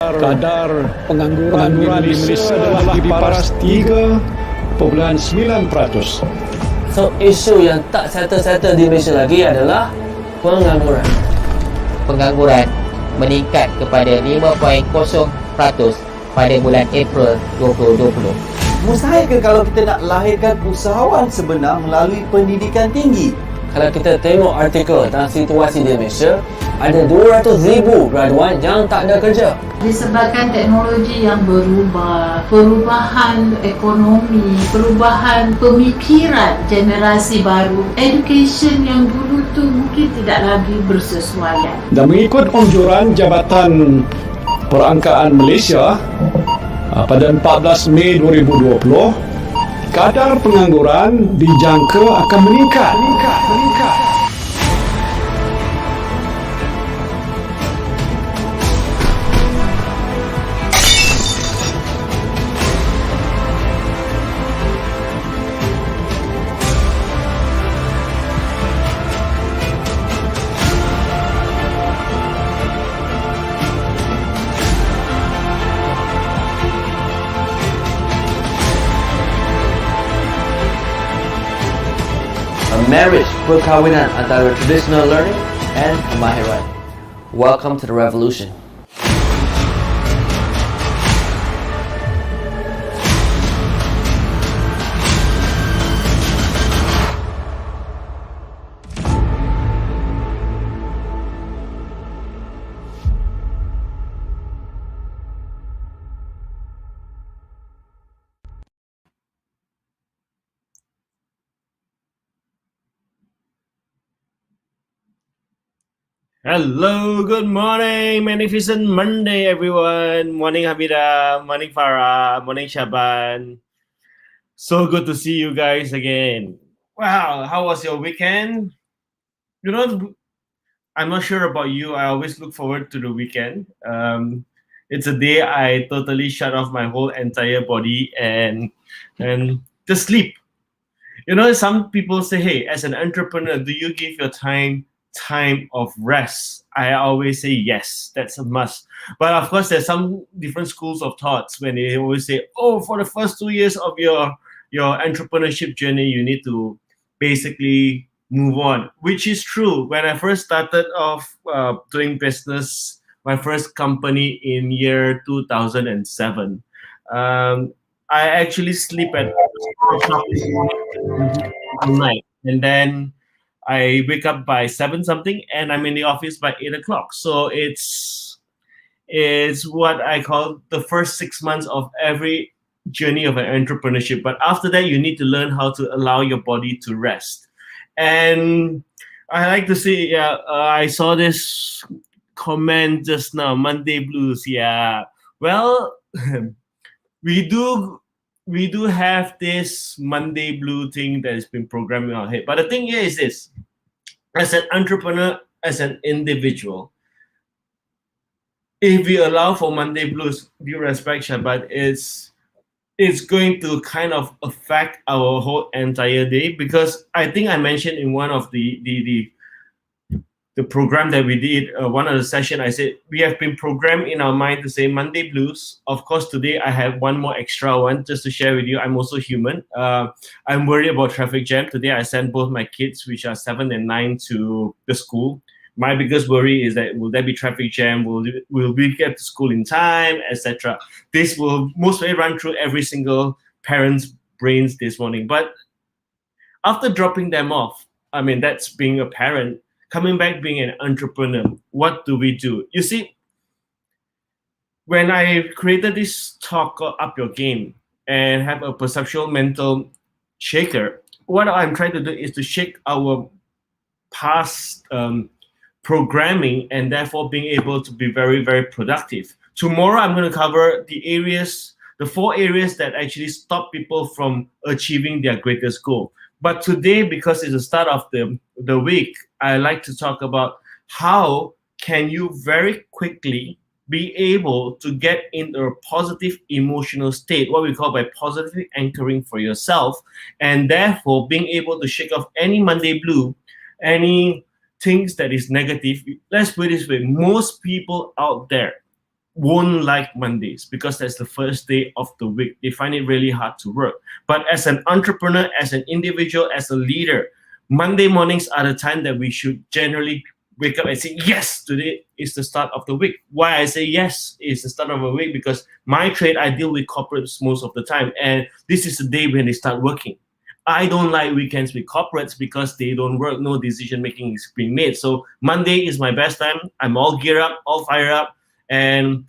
Kadar pengangguran di Malaysia adalah di paras 3.9%. So, isu yang tak settle-settle di Malaysia lagi adalah pengangguran. Pengangguran meningkat kepada 5.0% pada bulan April 2020. Mustahil ke kalau kita nak lahirkan usahawan sebenar melalui pendidikan tinggi? Kalau kita tengok artikel tentang situasi di Malaysia, ada 200,000 graduan yang tak ada kerja. Disebabkan teknologi yang berubah, perubahan ekonomi, perubahan pemikiran generasi baru, education yang dulu tu mungkin tidak lagi bersesuaian. Dan mengikut anjuran Jabatan Perangkaan Malaysia pada 14 Mei 2020, kadar pengangguran dijangka akan meningkat. A marriage, perkahwinan antara traditional learning and kemahiran. Welcome to the revolution. Hello, good morning, magnificent Monday, everyone. Morning, Hamida. Morning, Farah. Morning, Shaban. So good to see you guys again. Wow, how was your weekend? You know, I'm not sure about you. I always look forward to the weekend. It's a day I totally shut off my whole entire body and just sleep. You know, some people say, hey, as an entrepreneur, do you give your time of rest? I always say yes, that's a must. But of course, there's some different schools of thoughts when they always say, oh, for the first 2 years of your entrepreneurship journey, you need to basically move on, which is true. When I first started off doing business, my first company in year 2007, I actually sleep at night, and then I wake up by 7 something, and I'm in the office by 8 o'clock. So it's what I call the first 6 months of every journey of an entrepreneurship. But after that, you need to learn how to allow your body to rest. And I like to say, I saw this comment just now, Monday blues. Yeah, well, we do have this Monday blue thing that has been programmed in our head. But the thing here is this: as an entrepreneur, as an individual, if we allow for Monday blues, due respect, Shabbat, it's going to kind of affect our whole entire day. Because I think I mentioned in one of the program that we did, one of the session, I said, we have been programmed in our mind to say Monday blues. Of course, today I have one more extra one just to share with you. I'm also human. I'm worried about traffic jam. Today I sent both my kids, which are 7 and 9, to the school. My biggest worry is that will there be traffic jam? Will we get to school in time, etc.? This will mostly run through every single parent's brains this morning. But after dropping them off, I mean, that's being a parent. Coming back, being an entrepreneur, what do we do? You see, when I created this talk, Up Your Game, and have a perceptual mental shaker, what I'm trying to do is to shake our past programming and therefore being able to be very, very productive. Tomorrow, I'm going to cover the 4 areas that actually stop people from achieving their greatest goal. But today, because it's the start of the week, I like to talk about how can you very quickly be able to get into a positive emotional state, what we call by positive anchoring for yourself, and therefore being able to shake off any Monday blue, any things that is negative. Let's put it this way, most people out there won't like Mondays because that's the first day of the week. They find it really hard to work. But as an entrepreneur, as an individual, as a leader, Monday mornings are the time that we should generally wake up and say, yes, today is the start of the week. Why I say yes is the start of a week, because my trade, I deal with corporates most of the time. And this is the day when they start working. I don't like weekends with corporates because they don't work. No decision making is being made. So Monday is my best time. I'm all geared up, all fired up. And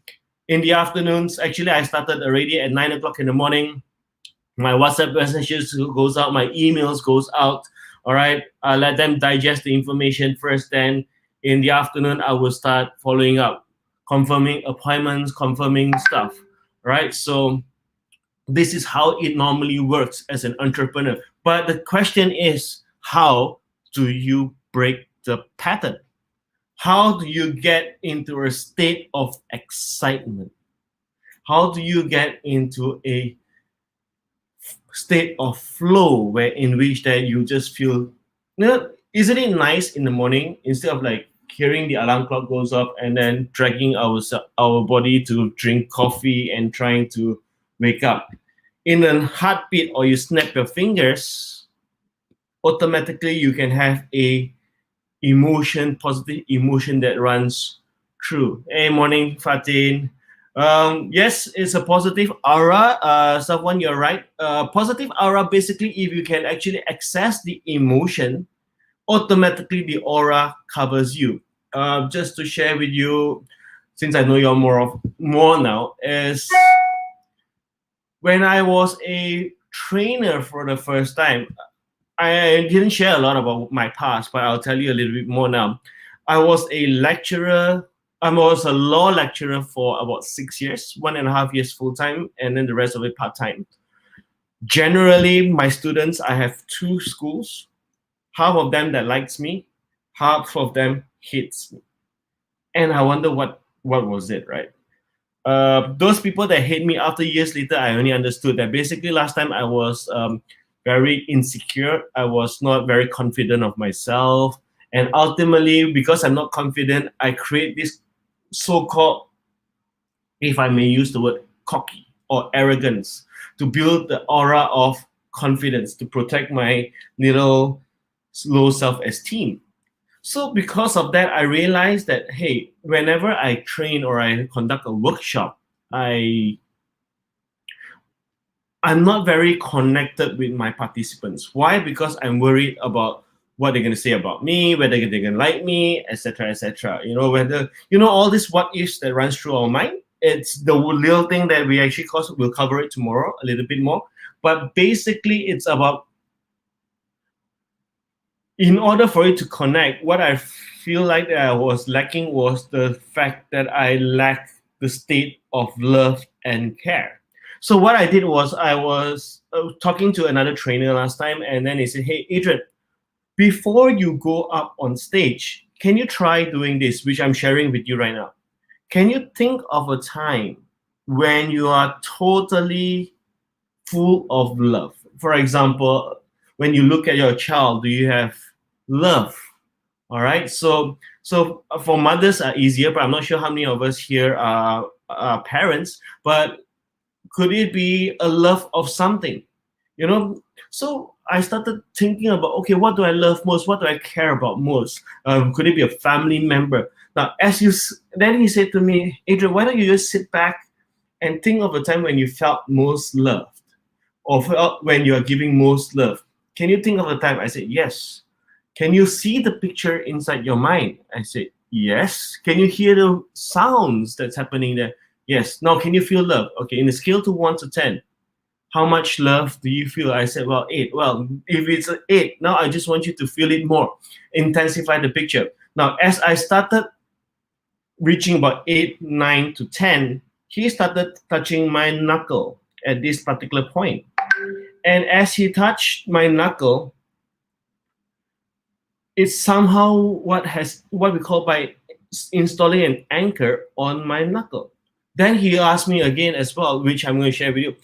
in the afternoons, actually, I started already at 9 o'clock in the morning. My WhatsApp messages goes out, my emails goes out. All right, I let them digest the information first. Then in the afternoon, I will start following up, confirming appointments, confirming stuff. Right. So this is how it normally works as an entrepreneur. But the question is, how do you break the pattern? How do you get into a state of excitement? How do you get into a state of flow where in which that you just feel, isn't it nice in the morning, instead of like hearing the alarm clock goes up and then dragging our body to drink coffee and trying to wake up? In a heartbeat, or you snap your fingers, automatically you can have a positive emotion that runs through. Hey, morning, Fatin. Yes, it's a positive aura. Someone, you're right. Positive aura, basically, if you can actually access the emotion, automatically the aura covers you. Just to share with you, since I know you're more now, is when I was a trainer for the first time, I didn't share a lot about my past, but I'll tell you a little bit more now. I was a lecturer. I was a law lecturer for about 6 years, 1.5 years full-time, and then the rest of it part-time. Generally, my students, I have 2 schools, half of them that likes me, half of them hates me. And I wonder what was it, right? Those people that hate me, after years later, I only understood that basically last time I was very insecure. I was not very confident of myself. And ultimately, because I'm not confident, I create this so-called, if I may use the word, cocky or arrogance, to build the aura of confidence, to protect my little low self-esteem. So because of that, I realized that, hey, whenever I train or I conduct a workshop, I'm not very connected with my participants. Why? Because I'm worried about what they're going to say about me, whether they're going to like me, etc., etc. Whether, all this what ifs that runs through our mind. It's the little thing that we actually we'll cover it tomorrow a little bit more. But basically, it's about, in order for it to connect, what I feel like that I was lacking was the fact that I lacked the state of love and care. So what I did was, I was talking to another trainer last time, and then he said, hey, Adrian, before you go up on stage, can you try doing this, which I'm sharing with you right now? Can you think of a time when you are totally full of love? For example, when you look at your child, do you have love? All right. So for mothers are easier, but I'm not sure how many of us here are parents. But could it be a love of something? So I started thinking about, okay, what do I love most? What do I care about most? Could it be a family member? Now, then he said to me, Adrian, why don't you just sit back and think of a time when you felt most loved, or felt when you are giving most love? Can you think of a time? I said, yes. Can you see the picture inside your mind? I said, yes. Can you hear the sounds that's happening there? Yes. Now, can you feel love? Okay, in a scale to 1 to 10, how much love do you feel? I said, well, 8. Well, if it's an 8, now I just want you to feel it more. Intensify the picture. Now, as I started reaching about 8, 9 to 10, he started touching my knuckle at this particular point. And as he touched my knuckle, it's somehow what we call by installing an anchor on my knuckle. Then he asked me again as well, which I'm going to share with you.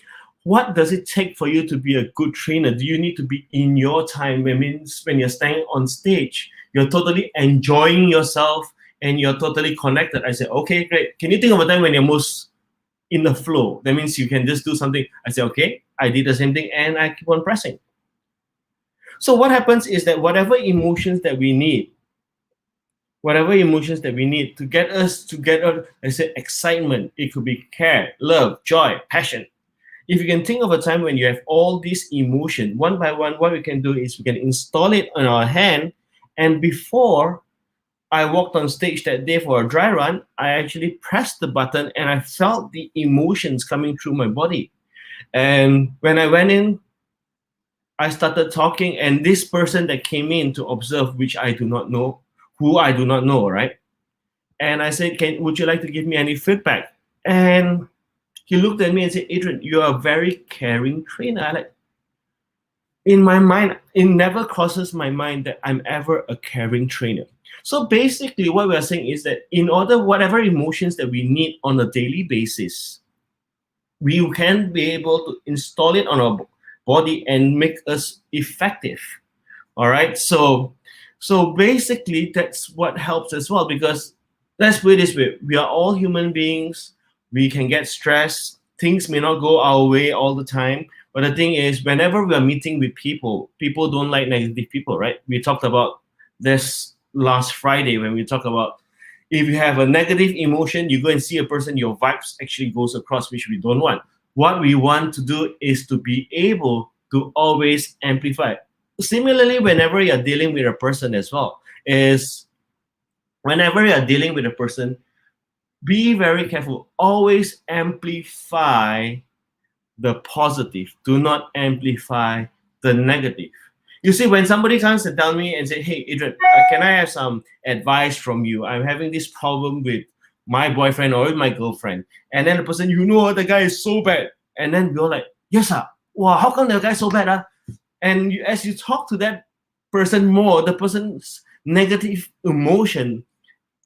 What does it take for you to be a good trainer? Do you need to be in your time? It means when you're standing on stage, you're totally enjoying yourself and you're totally connected. I say, okay, great. Can you think of a time when you're most in the flow? That means you can just do something. I say, okay, I did the same thing, and I keep on pressing. So what happens is that whatever emotions that we need to get us to get out, let's say excitement, it could be care, love, joy, passion. If you can think of a time when you have all these emotions, one by one, what we can do is we can install it on our hand. And before I walked on stage that day for a dry run, I actually pressed the button and I felt the emotions coming through my body. And when I went in, I started talking, and this person that came in to observe, which I do not know, who I do not know, right? And I said, would you like to give me any feedback? And he looked at me and said, Adrian, you are a very caring trainer. In my mind, it never crosses my mind that I'm ever a caring trainer. So basically what we are saying is that in order, whatever emotions that we need on a daily basis, we can be able to install it on our body and make us effective. All right. So basically that's what helps as well, because let's put it this way, we are all human beings. We can get stressed. Things may not go our way all the time. But the thing is, whenever we are meeting with people don't like negative people, right? We talked about this last Friday when we talk about if you have a negative emotion, you go and see a person, your vibes actually goes across, which we don't want. What we want to do is to be able to always amplify. Similarly, whenever you're dealing with a person as well, is whenever you're dealing with a person, be very careful. Always amplify the positive. Do not amplify the negative. You see, when somebody comes and tell me and say, hey, Adrian, can I have some advice from you? I'm having this problem with my boyfriend or with my girlfriend. And then the person, the guy is so bad. And then we're like, yes, sir. Wow, how come the guy is so bad? And as you talk to that person more, the person's negative emotion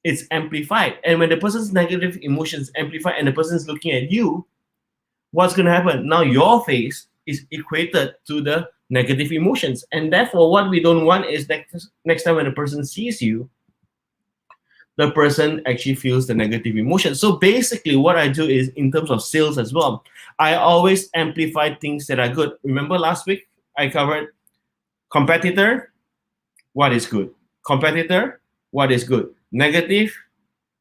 is amplified. And when the person's negative emotions amplify and the person's looking at you, what's going to happen? Now your face is equated to the negative emotions. And therefore, what we don't want is next time when a person sees you, the person actually feels the negative emotion. So basically what I do is, in terms of sales as well, I always amplify things that are good. Remember last week, I covered competitor, what is good? Competitor, what is good? Negative,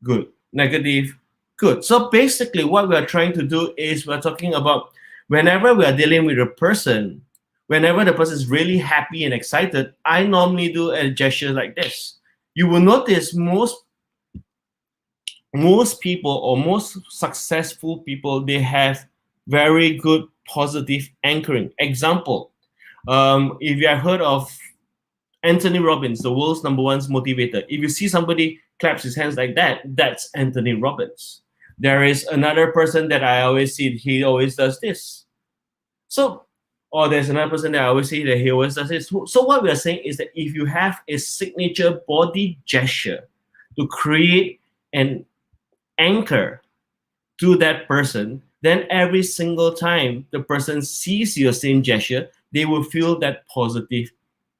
good. Negative, good. So basically what we are trying to do is we're talking about whenever we are dealing with a person, whenever the person is really happy and excited, I normally do a gesture like this. You will notice most people or most successful people, they have very good positive anchoring. Example, if you have heard of Anthony Robbins, the world's #1 motivator, if you see somebody claps his hands like that, that's Anthony Robbins. There is another person that I always see, he always does this. Or there's another person that I always see that he always does this. So what we are saying is that if you have a signature body gesture to create an anchor to that person, then every single time the person sees your same gesture, they will feel that positive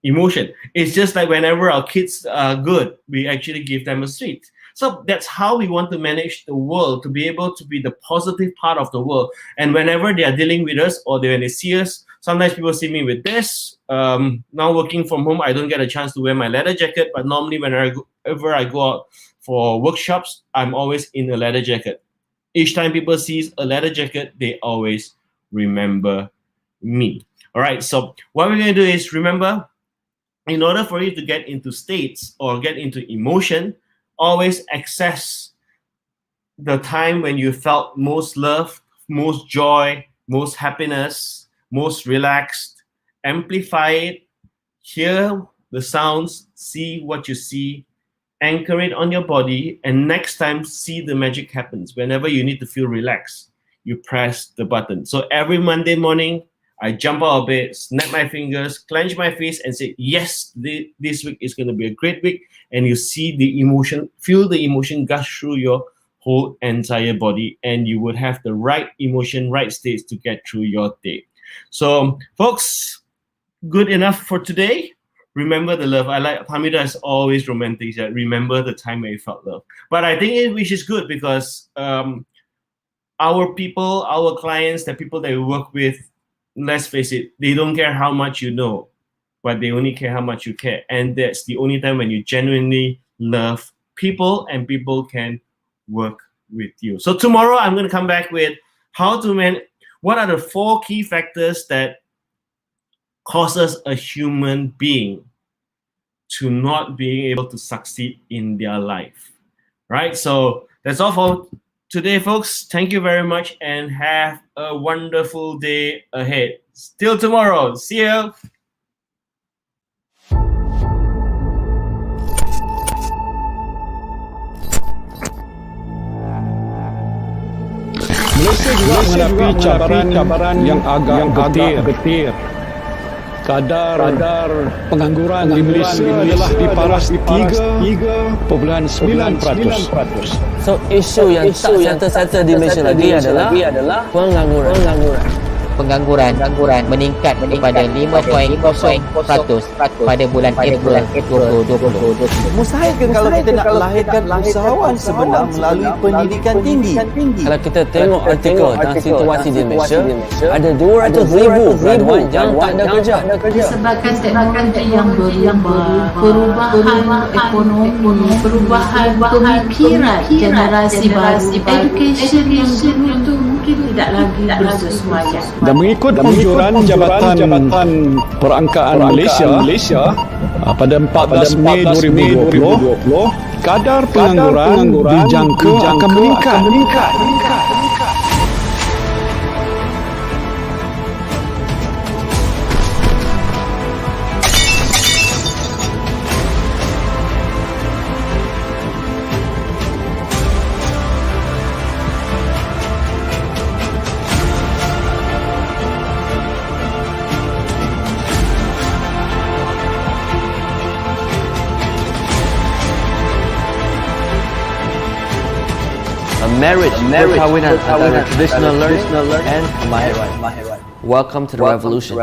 emotion. It's just like whenever our kids are good, we actually give them a sweet. So that's how we want to manage the world, to be able to be the positive part of the world. And whenever they are dealing with us or when they see us, sometimes people see me with this. Now working from home, I don't get a chance to wear my leather jacket, but normally whenever I go out for workshops, I'm always in a leather jacket. Each time people see a leather jacket, they always remember me. All right, so what we're going to do is, remember, in order for you to get into states or get into emotion, always access the time when you felt most love, most joy, most happiness, most relaxed. Amplify it, hear the sounds, see what you see, anchor it on your body, and next time see the magic happens. Whenever you need to feel relaxed, you press the button. So every Monday morning, I jump out of bed, snap my fingers, clench my fist, and say, yes, this week is going to be a great week. And you see the emotion, feel the emotion gush through your whole entire body, and you would have the right emotion, right states to get through your day. So, folks, good enough for today. remember the love. I like Hamida is always romantic. That remember the time when you felt love. But I think which is good because our people, our clients, the people that we work with, let's face it, they don't care how much you know, but they only care how much you care. And that's the only time when you genuinely love people and people can work with you. So tomorrow I'm going to come back with what are the 4 key factors that causes a human being to not being able to succeed in their life, right? So that's all for today, folks. Thank you very much and have a wonderful day ahead. Till tomorrow. See you. Malaysia juga menghadapi cabaran yang agak getir. Kadar pengangguran di Malaysia adalah di paras 3.9%. So isu yang tak settle di Malaysia lagi adalah Pengangguran meningkat kepada 5.0% pada bulan April 2020. Mustahil ke kalau kita nak lahirkan usahawan sebenar melalui pendidikan tinggi? Kalau kita tengok artikel tentang situasi di Malaysia, ada 200,000 graduan yang tak ada kerja. Disebabkan teknologi yang berubah, perubahan ekonomi, perubahan pemikiran generasi baru, education yang dulu tu mungkin tidak lagi bersesuaian. Dan mengikut anjuran Jabatan Perangkaan Malaysia pada 14 Mei 2020, kadar pengangguran dijangka akan meningkat. Marriage, perkahwinan antara traditional learning and kemahiran. Welcome to the revolution.